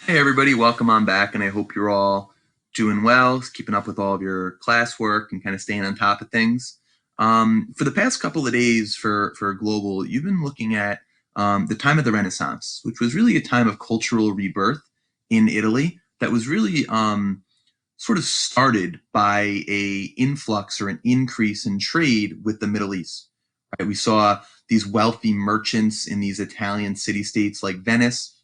Hey everybody, welcome on back, and I hope you're all doing well, keeping up with all of your classwork and kind of staying on top of things. For the past couple of days for Global, you've been looking at the time of the Renaissance, which was really a time of cultural rebirth in Italy that was really sort of started by a influx or an increase in trade with the Middle East. Right? We saw these wealthy merchants in these Italian city-states like Venice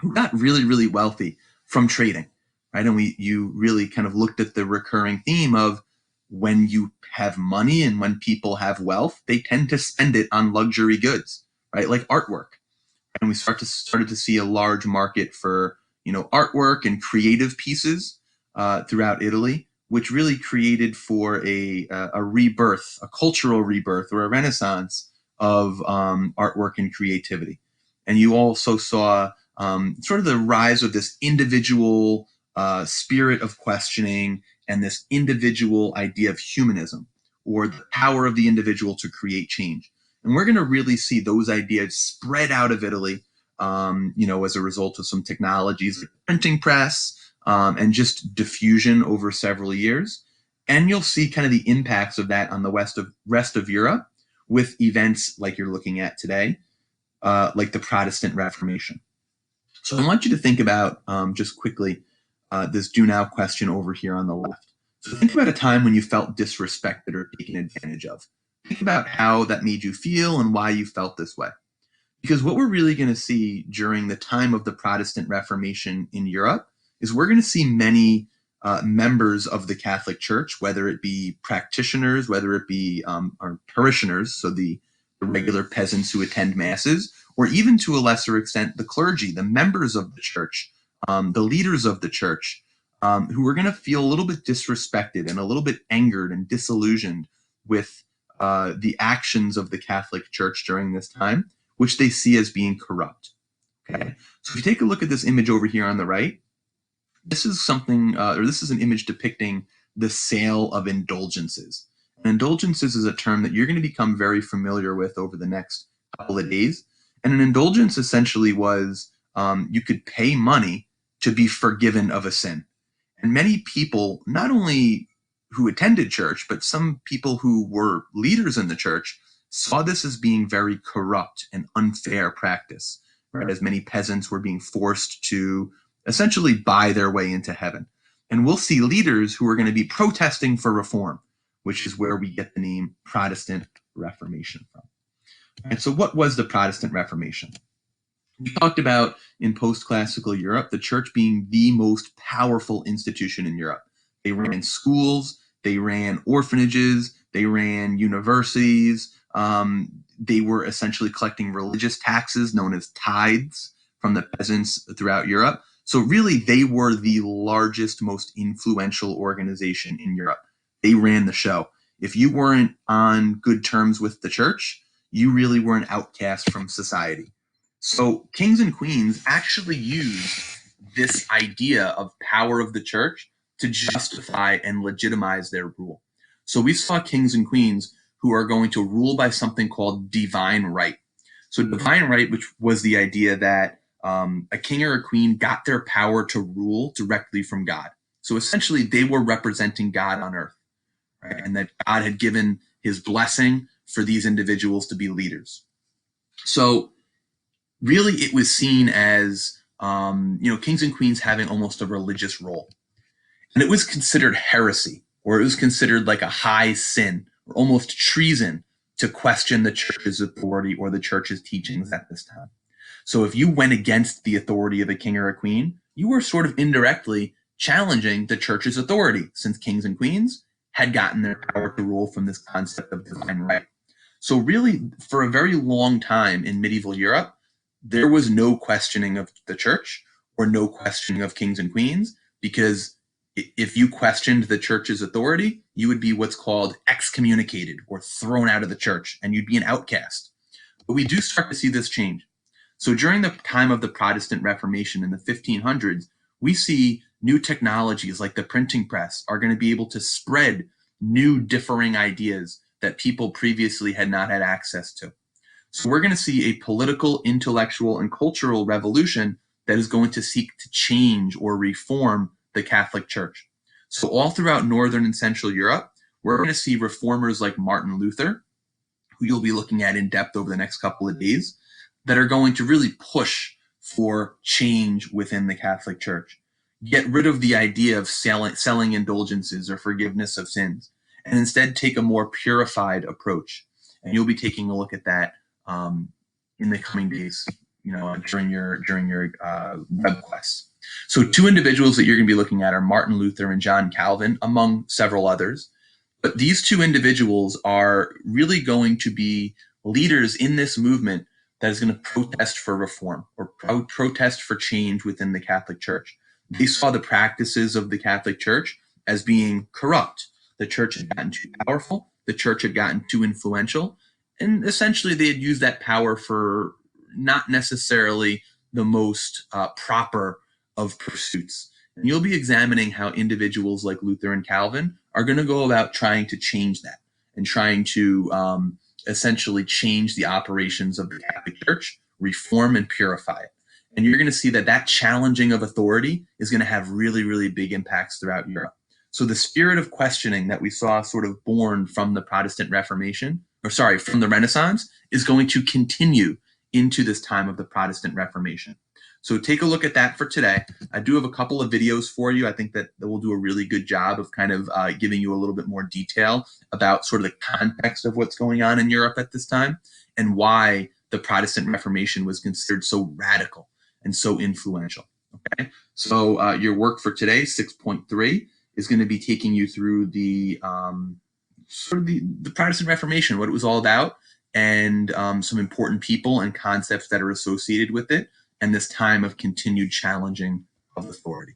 who got really, really wealthy from trading, right? And you really kind of looked at the recurring theme of when you have money and when people have wealth, they tend to spend it on luxury goods, right? Like artwork. And we started to see a large market for artwork and creative pieces throughout Italy, which really created for a rebirth, a cultural rebirth, or a renaissance of artwork and creativity. And you also saw sort of the rise of this individual spirit of questioning and this individual idea of humanism, or the power of the individual to create change. And we're going to really see those ideas spread out of Italy, as a result of some technologies like the printing press, and just diffusion over several years. And you'll see kind of the impacts of that on the rest of Europe with events like you're looking at today, like the Protestant Reformation. So I want you to think about, just quickly, this do now question over here on the left. So think about a time when you felt disrespected or taken advantage of. Think about how that made you feel and why you felt this way. Because what we're really going to see during the time of the Protestant Reformation in Europe is we're going to see many members of the Catholic Church, whether it be practitioners, whether it be our parishioners, so the regular peasants who attend masses, or even to a lesser extent, the clergy, the members of the church, the leaders of the church, who are going to feel a little bit disrespected and a little bit angered and disillusioned with the actions of the Catholic Church during this time, which they see as being corrupt. Okay, so if you take a look at this image over here on the right, this is something, or this is an image depicting the sale of indulgences. And indulgences is a term that you're going to become very familiar with over the next couple of days. And an indulgence essentially was you could pay money to be forgiven of a sin. And many people, not only who attended church, but some people who were leaders in the church, saw this as being very corrupt and unfair practice, right? As many peasants were being forced to essentially buy their way into heaven. And we'll see leaders who are going to be protesting for reform, which is where we get the name Protestant Reformation from. And so what was the Protestant Reformation? We talked about in post-classical Europe, the church being the most powerful institution in Europe. They ran schools, they ran orphanages, they ran universities. They were essentially collecting religious taxes known as tithes from the peasants throughout Europe. So really, they were the largest, most influential organization in Europe. They ran the show. If you weren't on good terms with the church, you really were an outcast from society. So kings and queens actually used this idea of power of the church to justify and legitimize their rule. So we saw kings and queens who are going to rule by something called divine right. So divine right, which was the idea that a king or a queen got their power to rule directly from God. So essentially, they were representing God on earth, right? And that God had given his blessing for these individuals to be leaders. So really, it was seen as kings and queens having almost a religious role. And it was considered heresy, or it was considered like a high sin, or almost treason, to question the church's authority or the church's teachings at this time. So if you went against the authority of a king or a queen, you were sort of indirectly challenging the church's authority, since kings and queens had gotten their power to rule from this concept of divine right. So really, for a very long time in medieval Europe, there was no questioning of the church or no questioning of kings and queens, because if you questioned the church's authority, you would be what's called excommunicated or thrown out of the church, and you'd be an outcast. But we do start to see this change. So during the time of the Protestant Reformation in the 1500s, we see new technologies like the printing press are going to be able to spread new differing ideas that people previously had not had access to. So we're going to see a political, intellectual, and cultural revolution that is going to seek to change or reform the Catholic Church. So all throughout Northern and Central Europe, we're going to see reformers like Martin Luther, who you'll be looking at in depth over the next couple of days, that are going to really push for change within the Catholic Church. Get rid of the idea of selling indulgences or forgiveness of sins, and instead take a more purified approach. And you'll be taking a look at that in the coming days, during your web quests. So two individuals that you're going to be looking at are Martin Luther and John Calvin, among several others. But these two individuals are really going to be leaders in this movement that is going to protest for reform or protest for change within the Catholic Church. They saw the practices of the Catholic Church as being corrupt. The church had gotten too powerful. The church had gotten too influential. And essentially, they had used that power for not necessarily the most proper of pursuits. And you'll be examining how individuals like Luther and Calvin are going to go about trying to change that and trying to essentially change the operations of the Catholic Church, reform and purify it. And you're going to see that that challenging of authority is going to have really, really big impacts throughout Europe. So the spirit of questioning that we saw sort of born from the Protestant Reformation, from the Renaissance, is going to continue into this time of the Protestant Reformation. So take a look at that for today. I do have a couple of videos for you. I think that will do a really good job of kind of giving you a little bit more detail about sort of the context of what's going on in Europe at this time and why the Protestant Reformation was considered so radical and so influential. Okay, so your work for today, 6.3, is going to be taking you through the the Protestant Reformation, what it was all about, and some important people and concepts that are associated with it, and this time of continued challenging of authority.